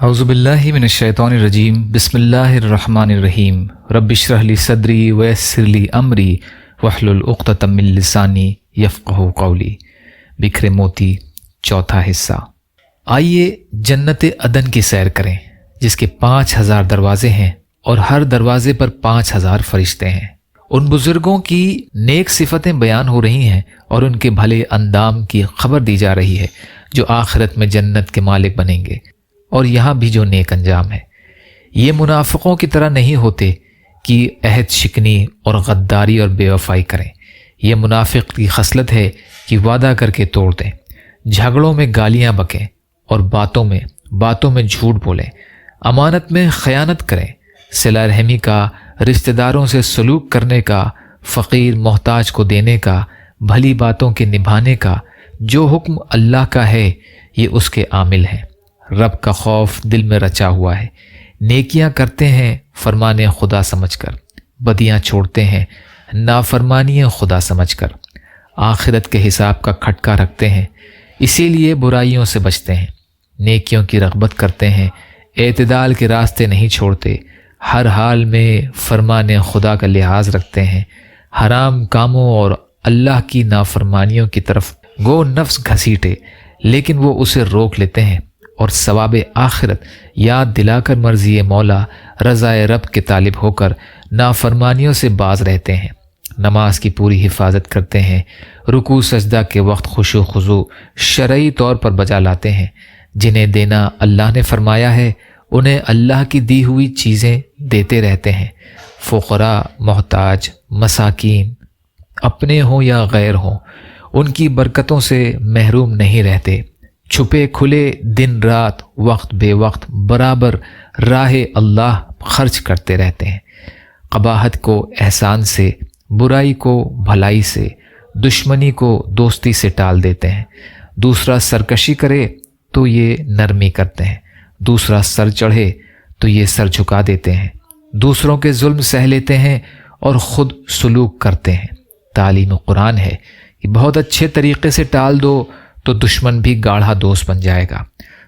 اعوذ باللہ من الشیطان الرجیم بسم اللہ الرحمن الرحیم رب اشرح لی صدری ویسر لی امری واحلل عقدۃ من لسانی یفقہوا قولی۔ بکھرے موتی، چوتھا حصہ۔ آئیے جنت عدن کی سیر کریں جس کے 5000 دروازے ہیں اور ہر دروازے پر 5000 فرشتے ہیں۔ ان بزرگوں کی نیک صفتیں بیان ہو رہی ہیں اور ان کے بھلے اندام کی خبر دی جا رہی ہے جو آخرت میں جنت کے مالک بنیں گے، اور یہاں بھی جو نیک انجام ہے۔ یہ منافقوں کی طرح نہیں ہوتے کہ عہد شکنی اور غداری اور بے وفائی کریں۔ یہ منافق کی خصلت ہے کہ وعدہ کر کے توڑ دیں، جھگڑوں میں گالیاں بکیں اور باتوں میں جھوٹ بولیں، امانت میں خیانت کریں، صلہ رحمی کا، رشتہ داروں سے سلوک کرنے کا، فقیر محتاج کو دینے کا، بھلی باتوں کے نبھانے کا۔ جو حکم اللہ کا ہے یہ اس کے عامل ہیں۔ رب کا خوف دل میں رچا ہوا ہے، نیکیاں کرتے ہیں فرمان خدا سمجھ کر، بدیاں چھوڑتے ہیں نافرمانی خدا سمجھ کر، آخرت کے حساب کا کھٹکا رکھتے ہیں اسی لیے برائیوں سے بچتے ہیں، نیکیوں کی رغبت کرتے ہیں، اعتدال کے راستے نہیں چھوڑتے، ہر حال میں فرمان خدا کا لحاظ رکھتے ہیں، حرام کاموں اور اللہ کی نافرمانیوں کی طرف گو نفس گھسیٹے لیکن وہ اسے روک لیتے ہیں، اور ثواب آخرت یاد دلا کر مرضی مولا رضا رب کے طالب ہو کر نافرمانیوں سے باز رہتے ہیں، نماز کی پوری حفاظت کرتے ہیں، رکوع سجدہ کے وقت خشوع و خضوع شرعی طور پر بجا لاتے ہیں، جنہیں دینا اللہ نے فرمایا ہے انہیں اللہ کی دی ہوئی چیزیں دیتے رہتے ہیں، فقراء، محتاج، مساکین، اپنے ہوں یا غیر ہوں، ان کی برکتوں سے محروم نہیں رہتے، چھپے کھلے دن رات وقت بے وقت برابر راہ اللہ خرچ کرتے رہتے ہیں، قباحت کو احسان سے، برائی کو بھلائی سے، دشمنی کو دوستی سے ٹال دیتے ہیں، دوسرا سرکشی کرے تو یہ نرمی کرتے ہیں، دوسرا سر چڑھے تو یہ سر جھکا دیتے ہیں، دوسروں کے ظلم سہ لیتے ہیں اور خود سلوک کرتے ہیں۔ تعلیم قرآن ہے کہ بہت اچھے طریقے سے ٹال دو تو دشمن بھی گاڑھا دوست بن جائے گا۔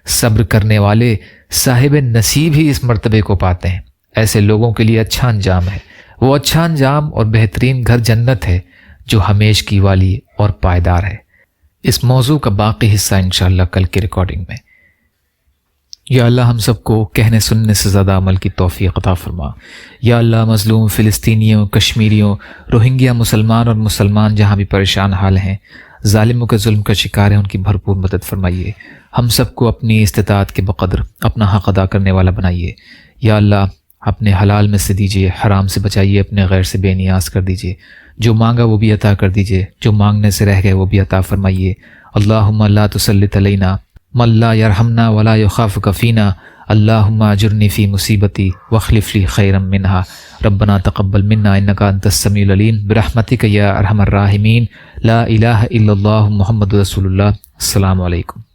صبر کرنے والے صاحب نصیب ہی اس مرتبے کو پاتے ہیں۔ ایسے لوگوں کے لیے اچھا انجام ہے، وہ اچھا انجام اور بہترین گھر جنت ہے جو ہمیش کی والی اور پائیدار ہے۔ اس موضوع کا باقی حصہ انشاءاللہ کل کی ریکارڈنگ میں۔ یا اللہ ہم سب کو کہنے سننے سے زیادہ عمل کی توفیق عطا فرما۔ یا اللہ مظلوم فلسطینیوں، کشمیریوں، روہنگیا مسلمان اور مسلمان جہاں بھی پریشان حال ہیں، ظالموں کے ظلم کا شکار ہیں، ان کی بھرپور مدد فرمائیے۔ ہم سب کو اپنی استطاعت کے بقدر اپنا حق ادا کرنے والا بنائیے۔ یا اللہ اپنے حلال میں سے دیجیے، حرام سے بچائیے، اپنے غیر سے بے نیاز کر دیجیے، جو مانگا وہ بھی عطا کر دیجیے، جو مانگنے سے رہ گئے وہ بھی عطا فرمائیے۔ اللہم لا تسلط علینا من لا یرحمنا ولا یخافک فینا، اللہم اجرنی فی مصیبتی واخلف لی خیرا منہا، ربنا تقبل منا انک انت السمیع العلیم برحمتک یا ارحم الراحمین، لا الہ الا اللہ محمد رسول اللہ۔ السلام علیکم۔